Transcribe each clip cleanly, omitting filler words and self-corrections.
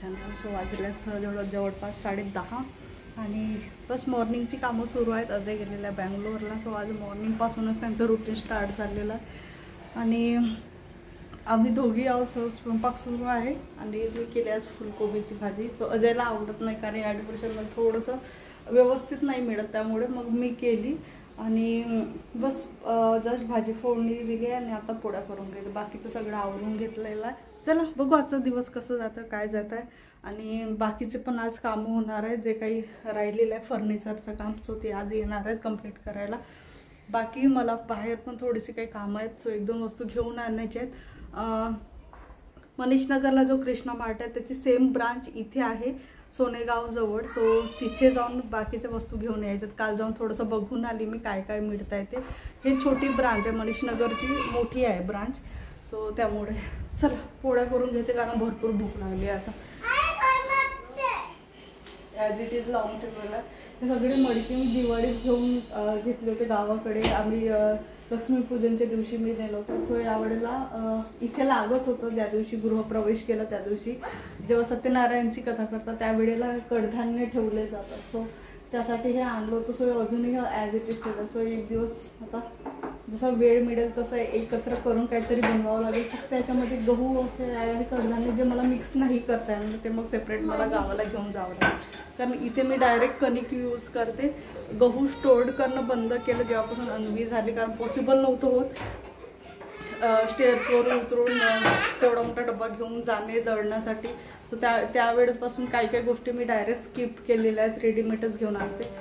Channel. So वाजल्याच जवळपास 10:30 आणि बस मॉर्निंगची कामं सुरू आहेत. अजय गेलेला आहे बँगलोरला. सो आज मॉर्निंगपासूनच त्यांचं रुटीन स्टार्ट झालेलं आहे आणि आम्ही दोघी आहोत. स्वयंपाक सुरू आहे आणि मी केली आज फुलकोबीची भाजी. तो अजयला आवडत नाही कारण ॲडमिशनला थोडंसं व्यवस्थित नाही मिळत, त्यामुळे मग मी केली आणि बस जस्ट भाजी फोडणी दिली आणि आता पोळ्या करून घेतली. बाकीचं सगळं आवरून घेतलेलं आहे. चला बघू आजचा दिवस कसं जातं, काय जात आहे आणि बाकीचे पण आज कामं होणार आहेत. जे काही राहिलेलं आहे फर्निचरचं काम, सो ते आज येणार आहेत कंप्लीट करायला. बाकी मला बाहेर पण थोडीशी काही कामं आहेत. सो 1-2 वस्तू घेऊन आणायच्या आहेत. मनीषनगरला जो कृष्णा मार्ट आहे त्याची सेम ब्रांच इथे आहे सोनेगावजवळ. सो तिथे जाऊन बाकीच्या वस्तू घेऊन यायच्यात. काल जाऊन थोडंसं बघून आली मी काय काय मिळत आहे ते. हे छोटी ब्रांच आहे, मनीषनगरची मोठी आहे ब्रांच. सो त्यामुळे चला पोळ्या करून घेते कारण भरपूर भूक लागली आता. ॲज इट इज लावून ठेवलेलं आहे. हे सगळे मडकी मी दिवाळीत घेऊन घेतले होते गावाकडे. आम्ही लक्ष्मीपूजनच्या दिवशी मी नेलो होतो. सो यावेळेला इथे लागत होतं. ज्या दिवशी गृहप्रवेश केला त्या दिवशी जेव्हा सत्यनारायणची कथा करतात त्यावेळेला कडधान्य ठेवले जातात. सो त्यासाठी हे आणलं होतं. सो अजूनही ॲज इट इज ठेवलं. सो एक दिवस आता जसा वेळ मिळेल तसं एकत्र करून काहीतरी बनवावं लागेल. फक्त त्याच्यामध्ये गहू असे आणि कडधान्य जे मला मिक्स नाही करता येणार ते मग सेपरेट मला गावाला घेऊन जावं लागेल. कारण इथे मी डायरेक्ट कणिक यूज करते. गहू स्टोअर्ड करणं बंद केलं जेव्हापासून अन्वी झाली, कारण पॉसिबल नव्हतं होत स्टेअर्सवरून उतरून तेवढा मोठा डबा घेऊन जाणे दळण्यासाठी. सो त्यावेळेसपासून काही काही गोष्टी मी डायरेक्ट स्किप केलेल्या आहेत, रेडीमेडच घेऊन आणते.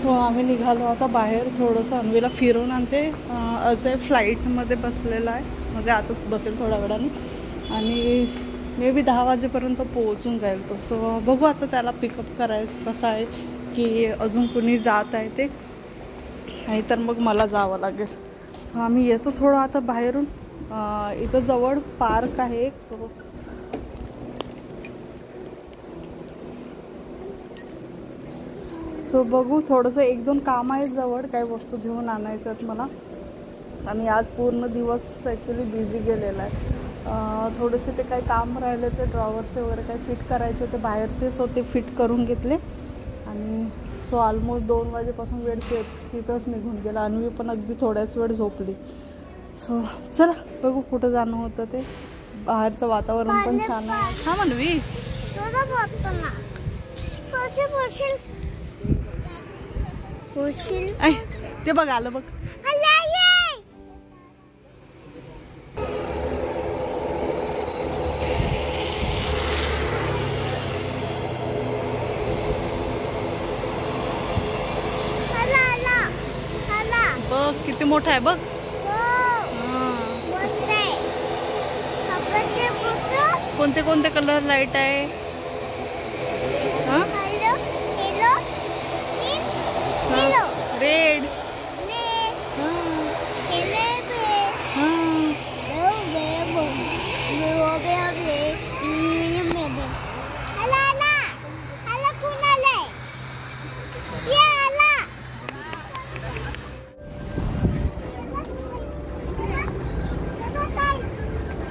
सो आम्ही निघालो आता बाहेर. थोडंसं अन्वीला फिरवून आणते. अजय फ्लाईटमध्ये बसलेला आहे, म्हणजे आता बसेल थोड्या वेळाने आणि मे बी 10 वाजेपर्यंत पोहोचून जाईल तो. सो बघू आता त्याला पिकअप करायचं कसं आहे की अजून कुणी जात आहे ते, नाहीतर मग मला जावं लागेल. सो आम्ही येतो थोडं आता बाहेरून. इथं जवळ पार्क आहे एक. सो बघू थोडंसं 1-2 काम आहेत जवळ, काही वस्तू घेऊन आणायचं आहेत मला. आणि आज पूर्ण दिवस ॲक्च्युली बिझी गेलेला आहे. थोडेसे ते काही काम राहिले ते ड्रॉवर्सचे वगैरे काही फिट करायचे होते बाहेरचे. सो ते फिट करून घेतले आणि सो ऑलमोस्ट 2 वाजेपासून वेळ तिथंच निघून गेला. अन्वी पण अगदी थोड्याच वेळ झोपली. सो चला बघू कुठं जाणं होतं ते. बाहेरचं वातावरण पण छान आहे. हा अन्वी ते बघ आलं बघ. बघ किती मोठा आहे बघ. कोणते कोणते कलर लाईट आहे? रेड.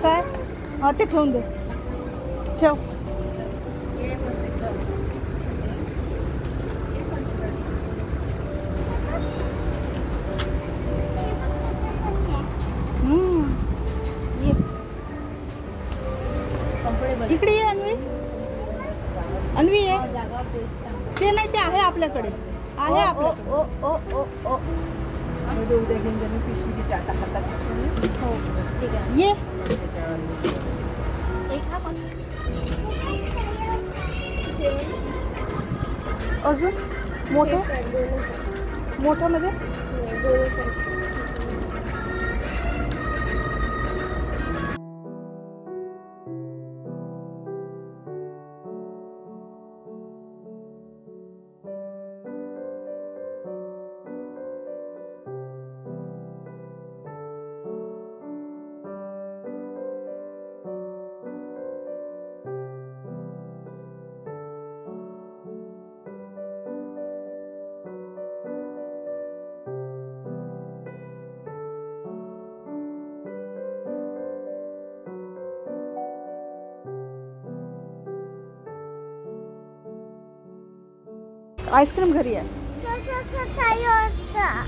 काय? हा ते ठेवून दे. ठेव. इकडे ये अन्वी. अन्वी ये. ते नाही, ते आहे आपल्याकडे. आहे आपल्याकडे. उद्या घेऊन जाणे पिशवी तिच्या आता हातात. हो ठीक आहे. ये. अजून मोठं मोठ्यामध्ये आईस्क्रीम घरी आहे.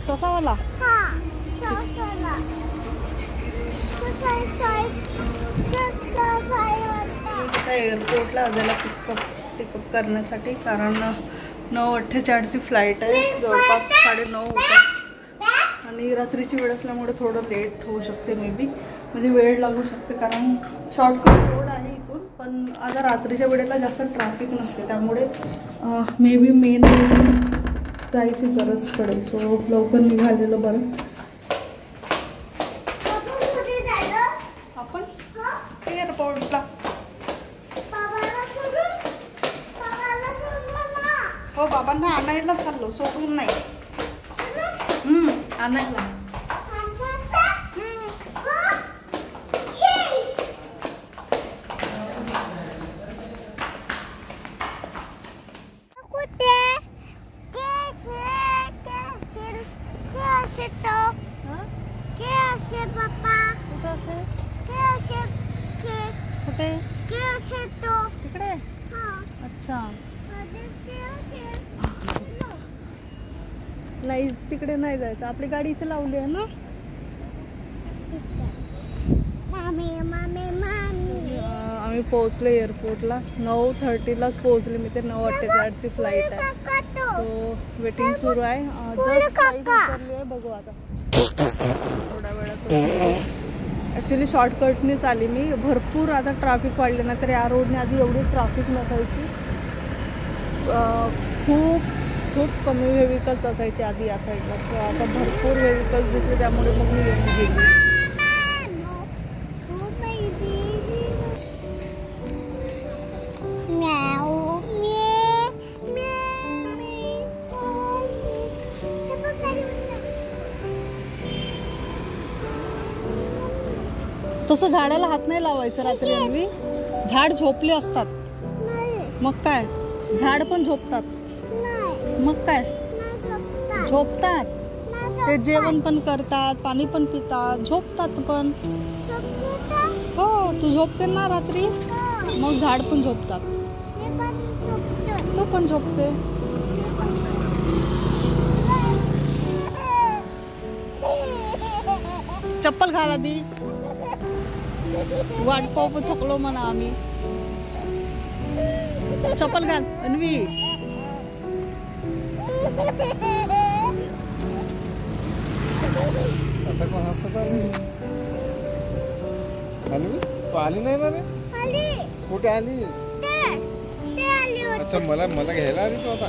तसा वाला एअरपोर्टला जायला पिकअप करण्यासाठी, कारण 9:48ची फ्लाईट आहे. जवळपास 9:30 होतात आणि रात्रीची वेळ असल्यामुळे थोडं लेट होऊ शकते मे बी, म्हणजे वेळ लागू शकते कारण शॉर्टकट रोड आहे इथून. पण आता रात्रीच्या वेळेला जास्त ट्रॅफिक नसते, त्यामुळे मे बी मेन जायची गरज पडेल. सो लवकर निघालेलं बरं. आपण एअरपोर्टला हो बाबांना आणायला चाललो, सोडून नाही. आणायला तिकडे. अच्छा नाही, तिकडे नाही जायचं. आपली गाडी इथे लावली आहे ना. आम्ही पोहोचलो एअरपोर्टला. 9:30लाच पोहोचले मी. ते 9:48ची फ्लाईट आहे. सो वेटिंग सुरू आहे. जस्ट फ्लाईट उतरली आहे. बघू आता थोड्या वेळात. ॲक्च्युली शॉर्टकटनेच आली मी. भरपूर आता ट्रॅफिक वाढले ना, तर या रोडने आधी एवढी ट्रॅफिक नसायची. खूप कमी व्हेकल्स असायचे आधी या साईडला. सो आता भरपूर व्हेकल्स दिसले, त्यामुळे मग मी येऊन गेली. तसं झाडाला हात नाही लावायचं रात्री अन्वी. झाड झोपले असतात. मग काय, झाड पण झोपतात. मग काय, झोपतात ते. जेवण पण करतात, पाणी पण पितात, झोपतात पण. हो, तू झोपते ना रात्री, मग झाड पण झोपतात. तू पण झोपते. चप्पल घाल आधी. वाट पाहू थकलो म्हणा आम्ही. चप्पल घाल अन्वी. असं कोण असतं तर तू आली नाही ना रे. कुठे आली? अच्छा, मला घ्यायला आली तू आता.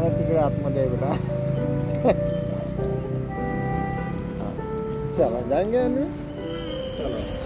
तिकडे आतमध्ये आहे बेटा. जाएंगे अन्वी चलो